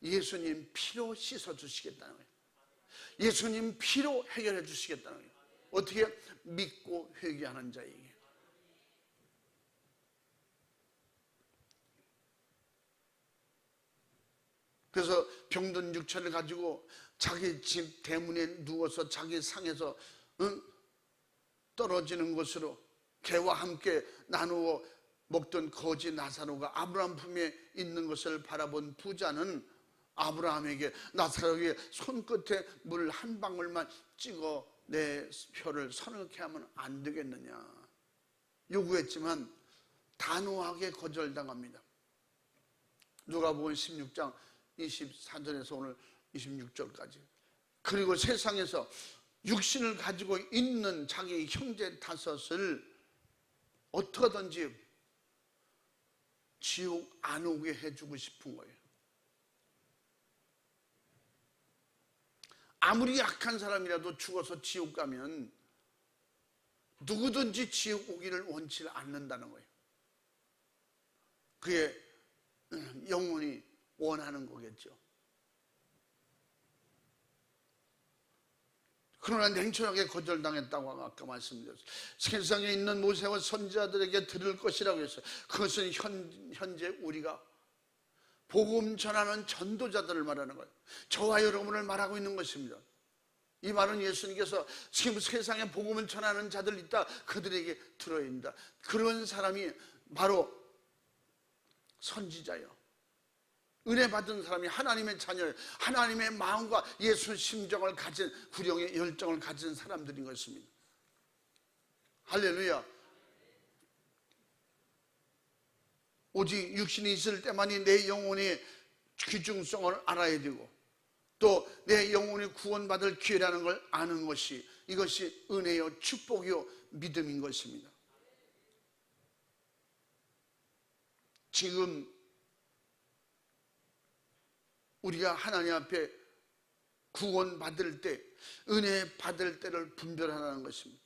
예수님 피로 씻어 주시겠다는 거예요. 예수님 피로 해결해 주시겠다는 거예요. 어떻게? 믿고 회개하는 자에게. 그래서 병든 육체를 가지고 자기 집 대문에 누워서 자기 상에서 떨어지는 것으로 개와 함께 나누어 먹던 거지 나사로가 아브라함 품에 있는 것을 바라본 부자는 아브라함에게 나사로에게 손끝에 물 한 방울만 찍어 내 표를 서늘케 하면 안 되겠느냐 요구했지만 단호하게 거절당합니다. 누가복음 16장 24절에서 오늘 26절까지. 그리고 세상에서 육신을 가지고 있는 자기 형제 다섯을 어떻게든지 지옥 안 오게 해주고 싶은 거예요. 아무리 약한 사람이라도 죽어서 지옥 가면 누구든지 지옥 오기를 원치 않는다는 거예요. 그의 영혼이 원하는 거겠죠. 그러나 냉철하게 거절당했다고 아까 말씀드렸어요. 세상에 있는 모세와 선지자들에게 들을 것이라고 했어요. 그것은 현재 우리가 복음 전하는 전도자들을 말하는 거예요. 저와 여러분을 말하고 있는 것입니다. 이 말은 예수님께서 지금 세상에 복음을 전하는 자들 있다, 그들에게 들어야 합니다. 그런 사람이 바로 선지자예요. 은혜 받은 사람이 하나님의 자녀예요. 하나님의 마음과 예수 심정을 가진, 구령의 열정을 가진 사람들인 것입니다. 할렐루야. 오직 육신이 있을 때만이 내 영혼의 귀중성을 알아야 되고 또 내 영혼이 구원받을 기회라는 걸 아는 것이, 이것이 은혜요 축복이요 믿음인 것입니다. 지금 우리가 하나님 앞에 구원받을 때, 은혜 받을 때를 분별하라는 것입니다.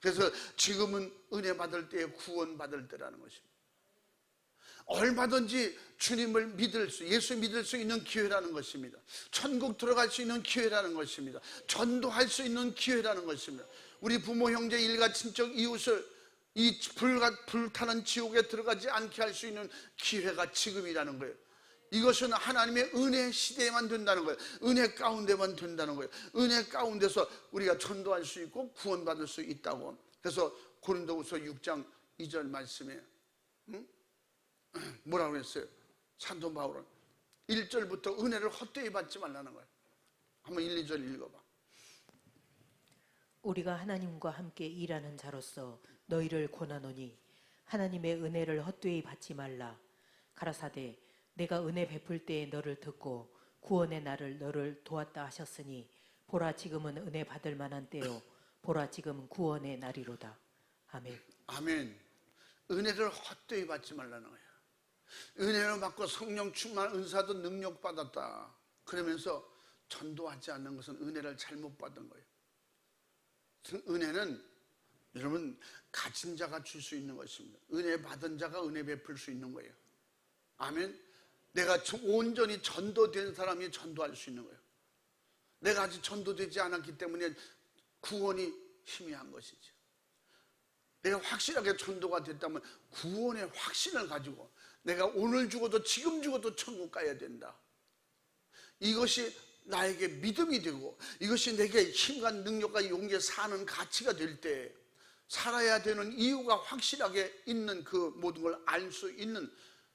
그래서 지금은 은혜 받을 때에 구원받을 때라는 것입니다. 얼마든지 주님을 믿을 수, 예수 믿을 수 있는 기회라는 것입니다. 천국 들어갈 수 있는 기회라는 것입니다. 전도할 수 있는 기회라는 것입니다. 우리 부모, 형제, 일가, 친척, 이웃을 이 불타는 지옥에 들어가지 않게 할 수 있는 기회가 지금이라는 거예요. 이것은 하나님의 은혜 시대에만 된다는 거예요. 은혜 가운데만 된다는 거예요. 은혜 가운데서 우리가 전도할 수 있고 구원받을 수 있다고. 그래서 고린도후서 6장 2절 말씀에 뭐라고 했어요? 사도 바울은 1절부터 은혜를 헛되이 받지 말라는 거예요. 한번 1, 2절 읽어봐. 우리가 하나님과 함께 일하는 자로서 너희를 권하노니 하나님의 은혜를 헛되이 받지 말라. 가라사대 내가 은혜 베풀 때에 너를 듣고 구원의 날을 너를 도왔다 하셨으니 보라 지금은 은혜 받을 만한 때요 보라 지금 구원의 날이로다. 아멘. 아멘. 은혜를 헛되이 받지 말라는 거예요. 은혜를 받고 성령 충만 은사도 능력 받았다 그러면서 전도하지 않는 것은 은혜를 잘못 받은 거예요. 은혜는 여러분, 가진 자가 줄 수 있는 것입니다. 은혜 받은 자가 은혜 베풀 수 있는 거예요. 아멘. 내가 온전히 전도된 사람이 전도할 수 있는 거예요. 내가 아직 전도되지 않았기 때문에 구원이 희미한 것이죠. 내가 확실하게 전도가 됐다면 구원의 확신을 가지고 내가 오늘 죽어도 지금 죽어도 천국 가야 된다. 이것이 나에게 믿음이 되고 이것이 내게 힘과 능력과 용기에 사는 가치가 될 때 살아야 되는 이유가 확실하게 있는 그 모든 걸 알 수 있는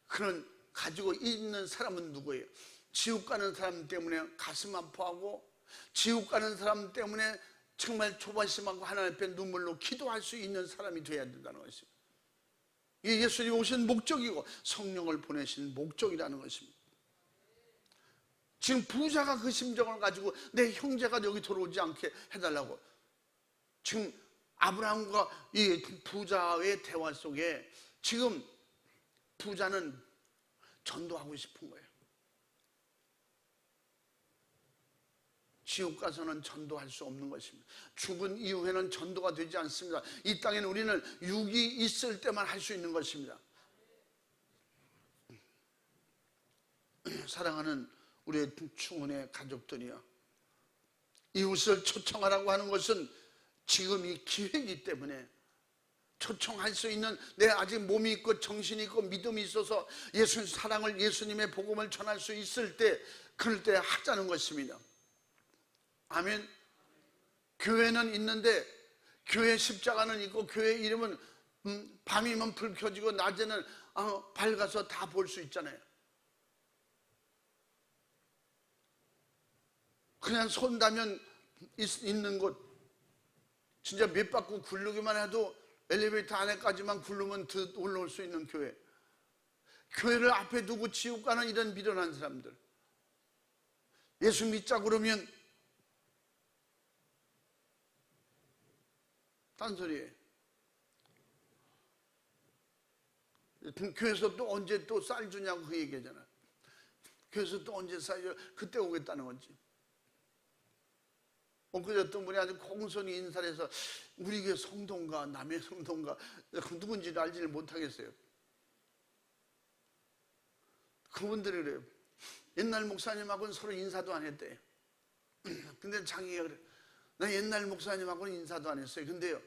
그런 가지고 있는 사람은 누구예요? 지옥 가는 사람 때문에 가슴 아파하고 지옥 가는 사람 때문에 정말 조바심하고 하나님 앞에 눈물로 기도할 수 있는 사람이 돼야 된다는 것입니다. 이게 예수님 오신 목적이고 성령을 보내신 목적이라는 것입니다. 지금 부자가 그 심정을 가지고 내 형제가 여기 들어오지 않게 해달라고, 지금 아브라함과 이 부자의 대화 속에 지금 부자는 전도하고 싶은 거예요. 지옥 가서는 전도할 수 없는 것입니다. 죽은 이후에는 전도가 되지 않습니다. 이 땅에는 우리는 육이 있을 때만 할 수 있는 것입니다. 사랑하는 우리의 충원의 가족들이여, 이웃을 초청하라고 하는 것은 지금 이 기회이기 때문에 초청할 수 있는, 내 아직 몸이 있고 정신이 있고 믿음이 있어서 예수님 사랑을, 예수님의 복음을 전할 수 있을 때, 그럴 때 하자는 것입니다. 아멘. 교회는 있는데 교회 십자가는 있고 교회 이름은 밤이면 불 켜지고 낮에는 밝아서 다 볼 수 있잖아요. 그냥 손 닿으면 있는 곳, 진짜 몇 바퀴 굴르기만 해도 엘리베이터 안에까지만 굴르면 올라올 수 있는 교회. 교회를 앞에 두고 지옥 가는 이런 미련한 사람들, 예수 믿자 그러면 딴소리예요. 교회에서 또 언제 또 쌀 주냐고 그 얘기하잖아요. 교회에서 또 언제 쌀 주, 그때 오겠다는 건지. 엊그제 어떤 분이 아주 공손히 인사를 해서 우리 교회 성도인가 남의 성도인가 누군지를 알지를 못하겠어요. 그분들이 그래요. 옛날 목사님하고는 서로 인사도 안 했대요. 근데 자기가 그래, 나 옛날 목사님하고는 인사도 안 했어요. 근데요,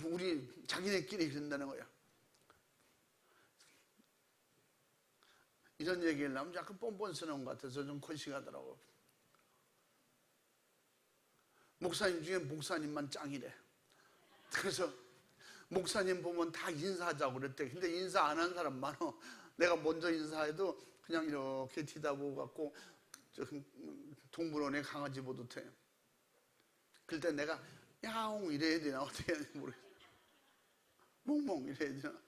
우리 자기네끼리 그런다는 거야. 이런 얘기를 하면 약간 뻔뻔스러운 것 같아서 좀 거시기하더라고. 목사님 중에 목사님만 짱이래. 그래서 목사님 보면 다 인사하자고 그랬대. 근데 인사 안 한 사람 많어. 내가 먼저 인사해도 그냥 이렇게 뒤다보고 갖고 동물원에 강아지 보듯 해. 그럴 때 내가 야옹 이래야 되나 어떻게 해야 되나 모르겠어. 멍멍 이래야 되나.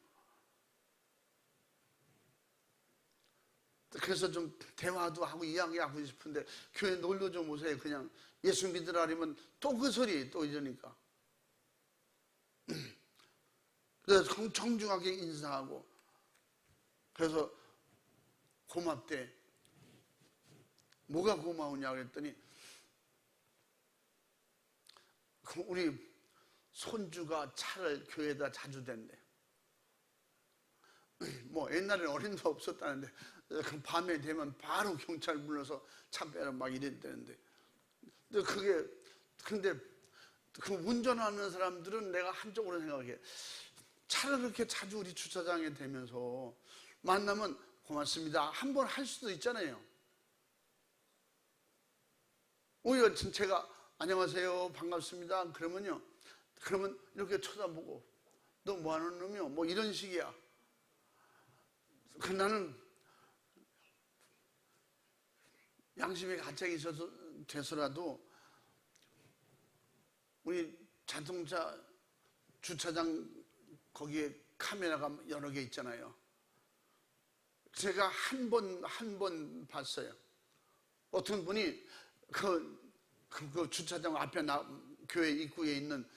그래서 좀 대화도 하고 이야기하고 싶은데 교회 놀러 좀 오세요. 그냥 예수 믿으라 그러면 또 그 소리 또 이러니까. 그래서 정중하게 인사하고, 그래서 고맙대. 뭐가 고마우냐 그랬더니 우리 손주가 차를 교회에다 자주 댄대. 뭐 옛날에는 어린도 없었다는데 밤에 되면 바로 경찰 불러서 차 빼라 막 이랬다는데, 근데 그 운전하는 사람들은 내가 한쪽으로 생각해. 차를 그렇게 자주 우리 주차장에 대면서 만나면 고맙습니다 한번 할 수도 있잖아요. 오히려 제가 안녕하세요 반갑습니다 그러면 이렇게 쳐다보고 너 뭐하는 놈이요 뭐 이런 식이야. 나는 양심의 가책이 있어서 돼서라도 우리 자동차 주차장 거기에 카메라가 여러 개 있잖아요. 제가 한 번 봤어요. 어떤 분이 그 주차장 앞에 교회 입구에 있는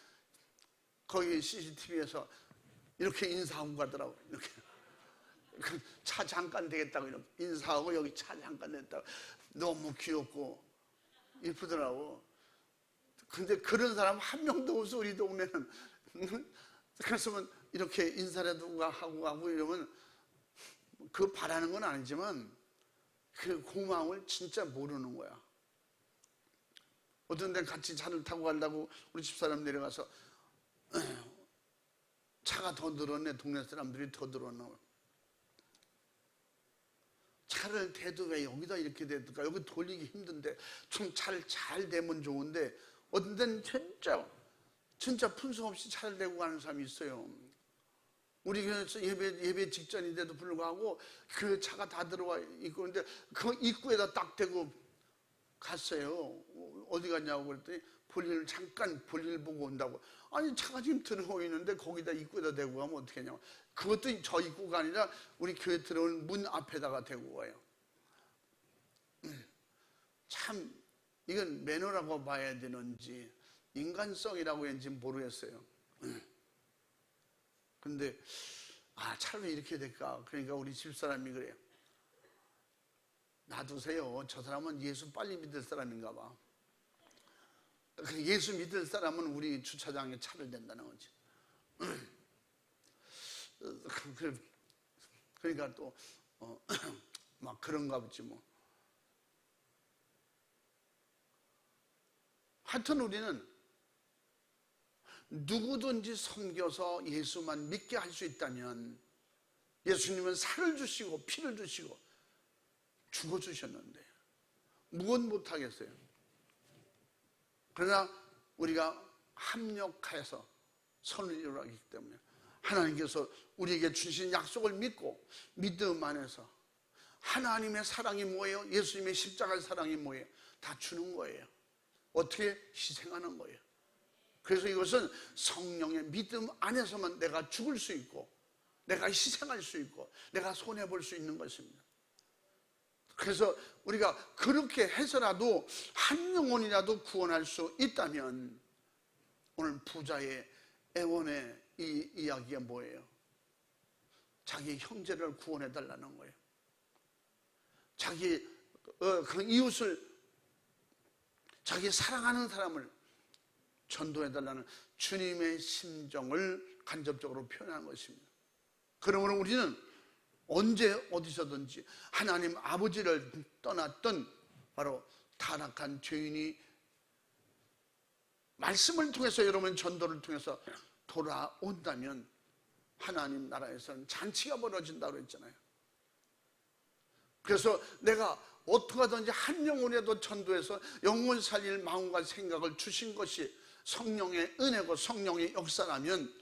거기 CCTV에서 이렇게 인사하고 가더라고요. 이렇게. 차 잠깐 되겠다고 이렇게 인사하고 여기 차 잠깐 됐다고. 너무 귀엽고 이쁘더라고. 근데 그런 사람 한 명도 없어 우리 동네는. 그래서 이렇게 인사라도 하고 가고 이러면 그 바라는 건 아니지만 그 고마움을 진짜 모르는 거야. 어떤 데 같이 차를 타고 가려고 우리 집사람 내려가서 차가 더 늘었네. 동네 사람들이 더 늘었나. 차를 대도 왜 여기다 이렇게 대들까? 여기 돌리기 힘든데 좀 차를 잘 대면 좋은데 어떤 데는 진짜 분수 없이 차를 대고 가는 사람이 있어요. 우리 교회에서 예배 직전인데도 불구하고 그 차가 다 들어와 있고 근데 그 입구에다 딱 대고 갔어요. 어디 갔냐고 그랬더니 잠깐 볼일 보고 온다고. 아니 차가 지금 들어오고 있는데 거기다 입구에다 대고 가면 어떻게 하냐고. 그것도 저 입구가 아니라 우리 교회 들어온 문 앞에다가 대고 가요. 참 이건 매너라고 봐야 되는지 인간성이라고 했는지 모르겠어요. 근데 차를 왜 이렇게 될까? 그러니까 우리 집사람이 그래요. 놔두세요. 저 사람은 예수 빨리 믿을 사람인가 봐. 예수 믿을 사람은 우리 주차장에 차를 댄다는 거지. 그러니까 또 막 그런가 보지 뭐. 하여튼 우리는 누구든지 섬겨서 예수만 믿게 할 수 있다면 예수님은 살을 주시고 피를 주시고 죽어주셨는데 무엇 못하겠어요. 그러나 우리가 합력하여서 선을 이루기 때문에 하나님께서 우리에게 주신 약속을 믿고 믿음 안에서 하나님의 사랑이 뭐예요? 예수님의 십자가의 사랑이 뭐예요? 다 주는 거예요. 어떻게? 희생하는 거예요. 그래서 이것은 성령의 믿음 안에서만 내가 죽을 수 있고 내가 희생할 수 있고 내가 손해볼 수 있는 것입니다. 그래서 우리가 그렇게 해서라도 한 영혼이라도 구원할 수 있다면 오늘 부자의 애원의 이 이야기가 뭐예요? 자기 형제를 구원해 달라는 거예요. 자기 그 이웃을 자기 사랑하는 사람을 전도해 달라는 주님의 심정을 간접적으로 표현한 것입니다. 그러므로 우리는 언제 어디서든지 하나님 아버지를 떠났던 바로 타락한 죄인이 말씀을 통해서 여러분 전도를 통해서 돌아온다면 하나님 나라에서는 잔치가 벌어진다고 했잖아요. 그래서 내가 어떻게 하든지 한 영혼이라도 전도해서 영혼 살릴 마음과 생각을 주신 것이 성령의 은혜고 성령의 역사라면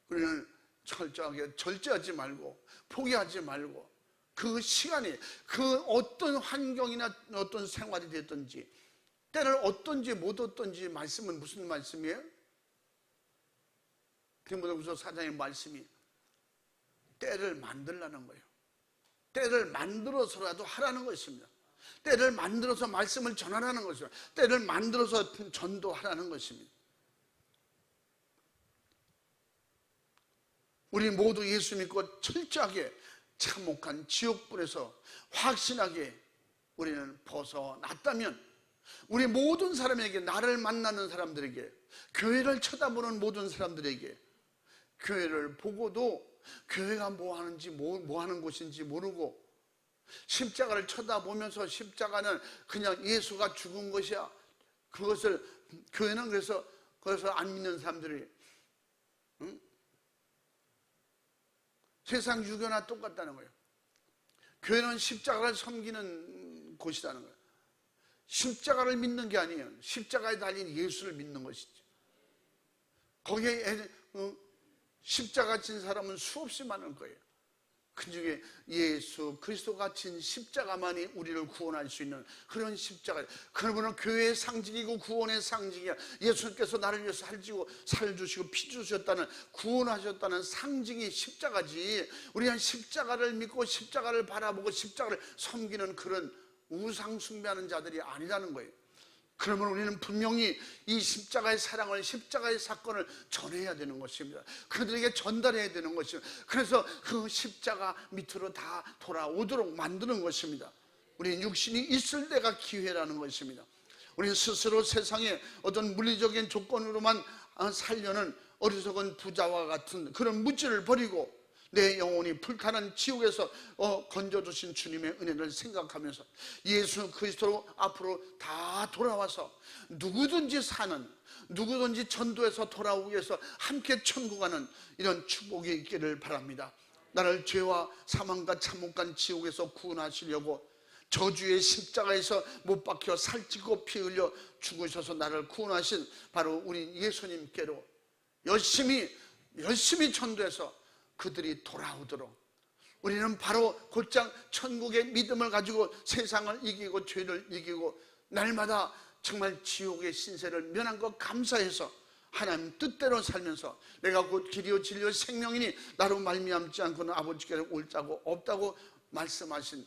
우리는 철저하게 절제하지 말고 포기하지 말고 그 시간이 그 어떤 환경이나 어떤 생활이 됐든지 때를 얻든지 못 얻든지 말씀은 무슨 말씀이에요? 디모데후서 4장의 말씀이 때를 만들라는 거예요. 때를 만들어서라도 하라는 것입니다. 때를 만들어서 말씀을 전하라는 것입니다. 때를 만들어서 전도하라는 것입니다. 우리 모두 예수 믿고 철저하게 참혹한 지옥불에서 확신하게 우리는 벗어났다면 우리 모든 사람에게, 나를 만나는 사람들에게, 교회를 쳐다보는 모든 사람들에게 교회를 보고도 교회가 뭐 하는지 뭐 하는 곳인지 모르고 십자가를 쳐다보면서 십자가는 그냥 예수가 죽은 것이야, 그것을 교회는 그래서 안 믿는 사람들이 세상 유교나 똑같다는 거예요. 교회는 십자가를 섬기는 곳이라는 거예요. 십자가를 믿는 게 아니에요. 십자가에 달린 예수를 믿는 것이죠. 거기에 십자가 진 사람은 수없이 많을 거예요. 그 중에 예수 그리스도가 진 십자가만이 우리를 구원할 수 있는 그런 십자가. 그러면 교회의 상징이고 구원의 상징이야. 예수님께서 나를 위해서 살 주시고 피 주셨다는, 구원하셨다는 상징이 십자가지. 우리는 십자가를 믿고 십자가를 바라보고 십자가를 섬기는 그런 우상 숭배하는 자들이 아니라는 거예요. 그러면 우리는 분명히 이 십자가의 사랑을, 십자가의 사건을 전해야 되는 것입니다. 그들에게 전달해야 되는 것입니다. 그래서 그 십자가 밑으로 다 돌아오도록 만드는 것입니다. 우리는 육신이 있을 때가 기회라는 것입니다. 우리는 스스로 세상에 어떤 물리적인 조건으로만 살려는 어리석은 부자와 같은 그런 무지를 버리고 내 영혼이 불타는 지옥에서 건져주신 주님의 은혜를 생각하면서 예수 그리스도로 앞으로 다 돌아와서 누구든지 사는, 누구든지 전도해서 돌아오기 위해서 함께 천국 가는 이런 축복이 있기를 바랍니다. 나를 죄와 사망과 참혹한 지옥에서 구원하시려고 저주의 십자가에서 못 박혀 살찌고 피 흘려 죽으셔서 나를 구원하신 바로 우리 예수님께로 열심히 전도해서 그들이 돌아오도록 우리는 바로 곧장 천국의 믿음을 가지고 세상을 이기고 죄를 이기고 날마다 정말 지옥의 신세를 면한 것 감사해서 하나님 뜻대로 살면서 내가 곧 길이요 진리요 생명이니 나로 말미암지 않고는 아버지께로 올 자가 없다고 말씀하신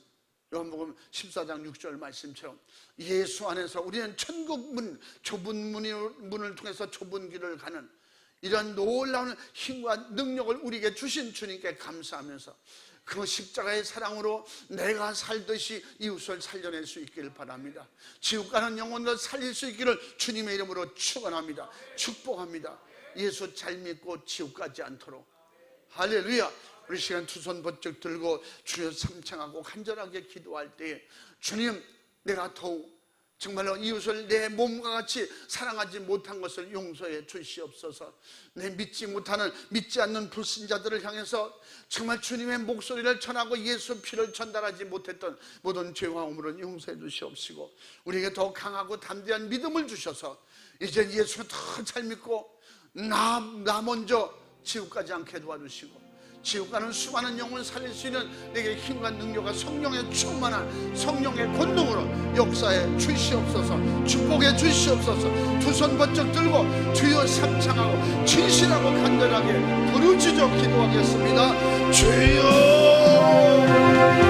요한복음 14장 6절 말씀처럼 예수 안에서 우리는 천국 문, 좁은 문을 통해서 좁은 길을 가는 이런 놀라운 힘과 능력을 우리에게 주신 주님께 감사하면서 그 십자가의 사랑으로 내가 살듯이 이웃을 살려낼 수 있기를 바랍니다. 지옥 가는 영혼을 살릴 수 있기를 주님의 이름으로 축원합니다. 축복합니다. 예수 잘 믿고 지옥 가지 않도록. 할렐루야. 우리 시간 두 손 번쩍 들고 주여 삼창하고 간절하게 기도할 때 주님, 내가 더욱 정말로 이웃을 내 몸과 같이 사랑하지 못한 것을 용서해 주시옵소서. 내 믿지 않는 불신자들을 향해서 정말 주님의 목소리를 전하고 예수 피를 전달하지 못했던 모든 죄와 허물은 용서해 주시옵시고 우리에게 더 강하고 담대한 믿음을 주셔서 이제 예수를 더 잘 믿고 나 먼저 지옥 가지 않게 도와주시고 지옥 가는 수많은 영혼을 살릴 수 있는 내게 힘과 능력과 성령의 충만한 성령의 권능으로 역사해 주시옵소서. 축복해 주시옵소서. 두 손 번쩍 들고 주여 삼창하고 진실하고 간절하게 부르짖어 기도하겠습니다. 주여